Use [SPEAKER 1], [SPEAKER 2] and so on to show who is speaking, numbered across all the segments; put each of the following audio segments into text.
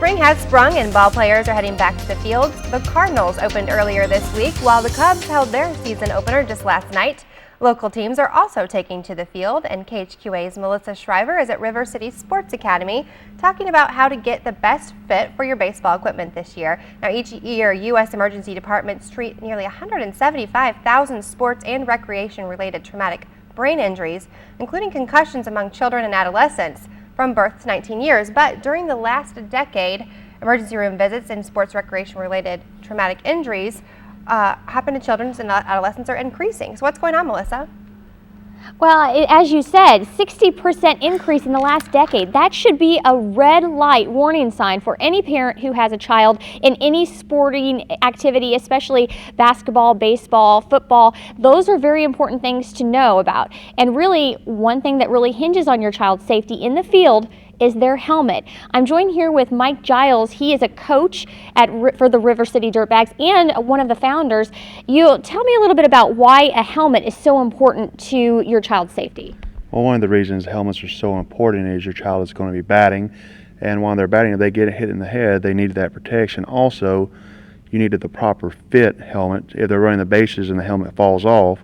[SPEAKER 1] Spring has sprung and ball players are heading back to the fields. The Cardinals opened earlier this week while the Cubs held their season opener just last night. Local teams are also taking to the field, and KHQA's Melissa Shriver is at River City Sports Academy talking about how to get the best fit for your baseball equipment this year. Now, each year, U.S. emergency departments treat nearly 175,000 sports and recreation-related traumatic brain injuries, including concussions among children and adolescents from birth to 19 years. But during the last decade, emergency room visits and sports recreation-related traumatic injuries happen to children and adolescents are increasing. So what's going on, Melissa?
[SPEAKER 2] Well, as you said, 60% increase in the last decade. That should be a red light warning sign for any parent who has a child in any sporting activity, especially basketball, baseball, football. Those are very important things to know about. And really, one thing that really hinges on your child's safety in the field is their helmet. I'm joined here with Mike Giles. He is a coach for the River City Dirtbags and one of the founders. You tell me a little bit about why a helmet is so important to your child's safety.
[SPEAKER 3] Well, one of the reasons helmets are so important is your child is going to be batting, and while they're batting, if they get hit in the head, they need that protection. Also, you needed the proper fit helmet. If they're running the bases and the helmet falls off,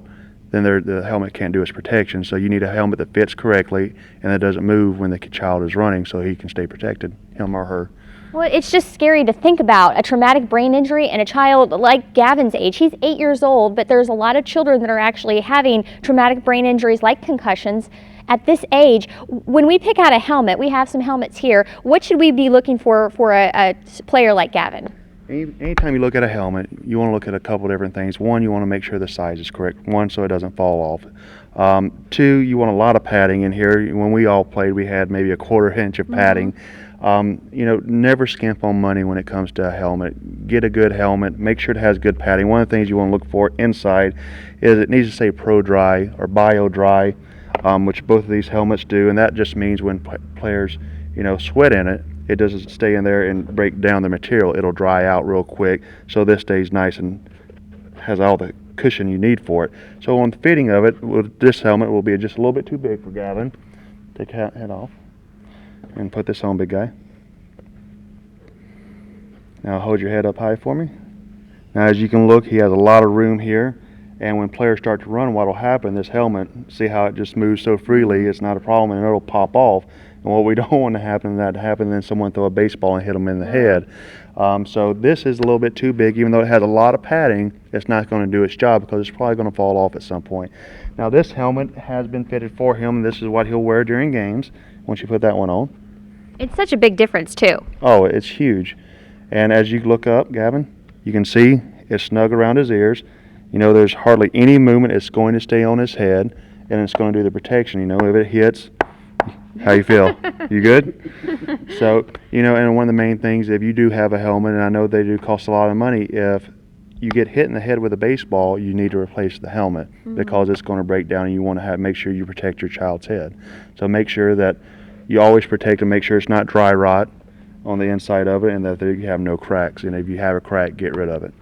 [SPEAKER 3] then the helmet can't do its protection. So you need a helmet that fits correctly and that doesn't move when the child is running, so he can stay protected, him or her.
[SPEAKER 2] Well, it's just scary to think about a traumatic brain injury and a child like Gavin's age. He's 8 years old, but there's a lot of children that are actually having traumatic brain injuries like concussions at this age. When we pick out a helmet, we have some helmets here. What should we be looking for a player like Gavin?
[SPEAKER 3] Anytime you look at a helmet, you want to look at a couple different things. One, you want to make sure the size is correct. One, so it doesn't fall off. Two, you want a lot of padding in here. When we all played, we had maybe a 1/4 inch of padding. Never skimp on money when it comes to a helmet. Get a good helmet. Make sure it has good padding. One of the things you want to look for inside is it needs to say Pro Dry or Bio Dry, which both of these helmets do, and that just means when players, sweat in it, it doesn't stay in there and break down the material. It'll dry out real quick, so this stays nice and has all the cushion you need for it. So on the fitting of it, this helmet will be just a little bit too big for Gavin. Take the head off and put this on, big guy. Now hold your head up high for me. Now as you can look, he has a lot of room here, and when players start to run, what will happen, this helmet, see how it just moves so freely, it's not a problem, and it'll pop off. And what we don't want to happen, then someone throw a baseball and hit them in the head. So this is a little bit too big. Even though it has a lot of padding, it's not going to do its job because it's probably going to fall off at some point. Now this helmet has been fitted for him. This is what he'll wear during games once you put that one on.
[SPEAKER 2] It's such a big difference too.
[SPEAKER 3] Oh, it's huge. And as you look up, Gavin, you can see it's snug around his ears. There's hardly any movement. It's going to stay on his head, and it's going to do the protection. If it hits, how you feel? You good? So, and one of the main things, if you do have a helmet, and I know they do cost a lot of money, if you get hit in the head with a baseball, you need to replace the helmet because it's going to break down, and you want to make sure you protect your child's head. So make sure that you always protect them, make sure it's not dry rot on the inside of it, and that you have no cracks. And if you have a crack, get rid of it.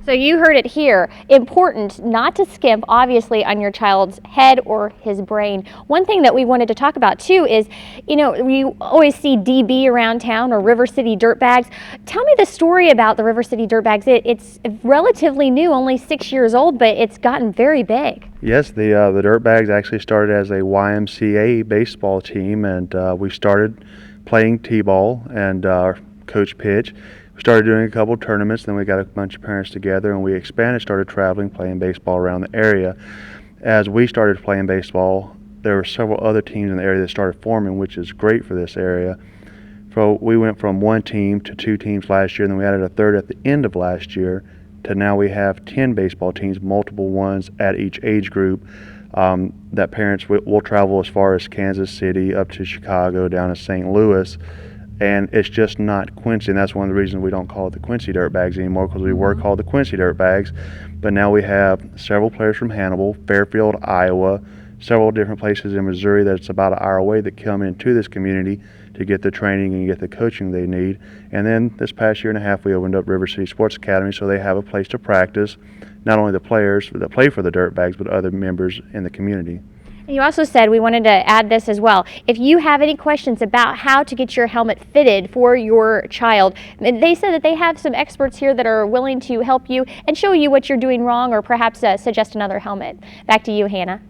[SPEAKER 2] So you heard it here. Important not to skimp, obviously, on your child's head or his brain. One thing that we wanted to talk about, too, is, we always see DB around town or River City Dirtbags. Tell me the story about the River City Dirtbags. It's relatively new, only 6 years old, but it's gotten very big.
[SPEAKER 3] Yes, the Dirtbags actually started as a YMCA baseball team, and we started playing T-ball and coach pitch. We started doing a couple of tournaments, then we got a bunch of parents together and we expanded, started traveling, playing baseball around the area. As we started playing baseball, there were several other teams in the area that started forming, which is great for this area. So we went from 1 team to 2 teams last year, and then we added a 3rd at the end of last year, to now we have 10 baseball teams, multiple ones at each age group, that parents will travel as far as Kansas City, up to Chicago, down to St. Louis. And it's just not Quincy, and that's one of the reasons we don't call it the Quincy Dirtbags anymore, because we were called the Quincy Dirtbags. But now we have several players from Hannibal, Fairfield, Iowa, several different places in Missouri that's about an hour away that come into this community to get the training and get the coaching they need. And then this past year and a half, we opened up River City Sports Academy, so they have a place to practice, not only the players that play for the Dirtbags, but other members in the community.
[SPEAKER 2] You also said, we wanted to add this as well, if you have any questions about how to get your helmet fitted for your child, they said that they have some experts here that are willing to help you and show you what you're doing wrong, or perhaps suggest another helmet. Back to you, Hannah.